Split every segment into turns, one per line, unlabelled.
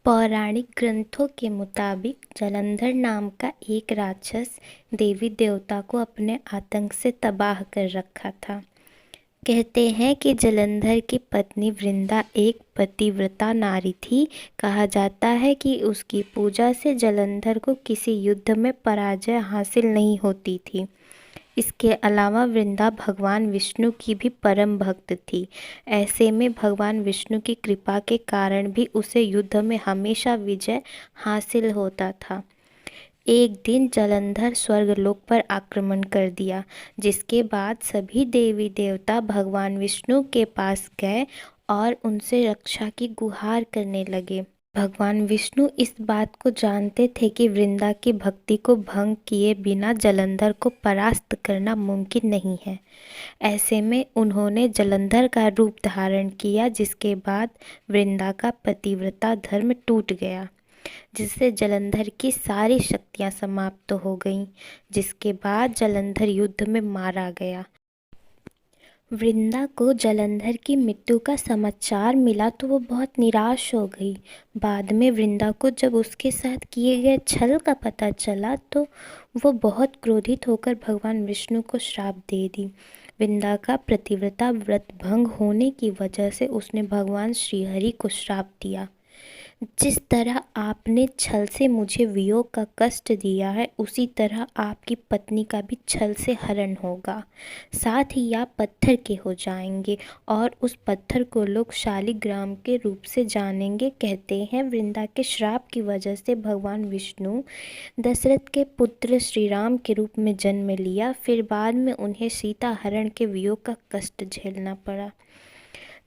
पौराणिक ग्रंथों के मुताबिक जलंधर नाम का एक राक्षस देवी देवता को अपने आतंक से तबाह कर रखा था। कहते हैं कि जलंधर की पत्नी वृंदा एक पतिव्रता नारी थी। कहा जाता है कि उसकी पूजा से जलंधर को किसी युद्ध में पराजय हासिल नहीं होती थी। इसके अलावा वृंदा भगवान विष्णु की भी परम भक्त थी। ऐसे में भगवान विष्णु की कृपा के कारण भी उसे युद्ध में हमेशा विजय हासिल होता था। एक दिन जलंधर स्वर्गलोक पर आक्रमण कर दिया, जिसके बाद सभी देवी देवता भगवान विष्णु के पास गए और उनसे रक्षा की गुहार करने लगे। भगवान विष्णु इस बात को जानते थे कि वृंदा की भक्ति को भंग किए बिना जलंधर को परास्त करना मुमकिन नहीं है। ऐसे में उन्होंने जलंधर का रूप धारण किया, जिसके बाद वृंदा का पतिव्रता धर्म टूट गया, जिससे जलंधर की सारी शक्तियां समाप्त हो गईं। जिसके बाद जलंधर युद्ध में मारा गया। वृंदा को जलंधर की मृत्यु का समाचार मिला तो वो बहुत निराश हो गई। बाद में वृंदा को जब उसके साथ किए गए छल का पता चला तो वो बहुत क्रोधित होकर भगवान विष्णु को श्राप दे दी। वृंदा का प्रतिव्रता व्रत भंग होने की वजह से उसने भगवान श्रीहरि को श्राप दिया, जिस तरह आपने छल से मुझे वियोग का कष्ट दिया है, उसी तरह आपकी पत्नी का भी छल से हरण होगा। साथ ही आप पत्थर के हो जाएंगे और उस पत्थर को लोग शालिग्राम के रूप से जानेंगे। कहते हैं वृंदा के श्राप की वजह से भगवान विष्णु दशरथ के पुत्र श्री राम के रूप में जन्म लिया। फिर बाद में उन्हें सीता हरण के वियोग का कष्ट झेलना पड़ा।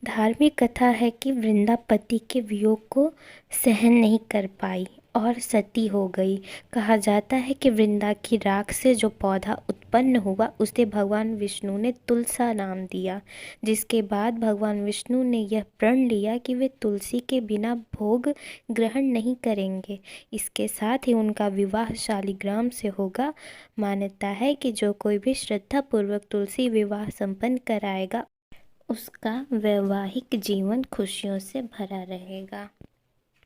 धार्मिक कथा है कि वृंदा पति के वियोग को सहन नहीं कर पाई और सती हो गई। कहा जाता है कि वृंदा की राख से जो पौधा उत्पन्न हुआ उसे भगवान विष्णु ने तुलसा नाम दिया, जिसके बाद भगवान विष्णु ने यह प्रण लिया कि वे तुलसी के बिना भोग ग्रहण नहीं करेंगे। इसके साथ ही उनका विवाह शालिग्राम से होगा। मान्यता है कि जो कोई भी श्रद्धापूर्वक तुलसी विवाह संपन्न कराएगा, उसका वैवाहिक जीवन खुशियों से भरा रहेगा।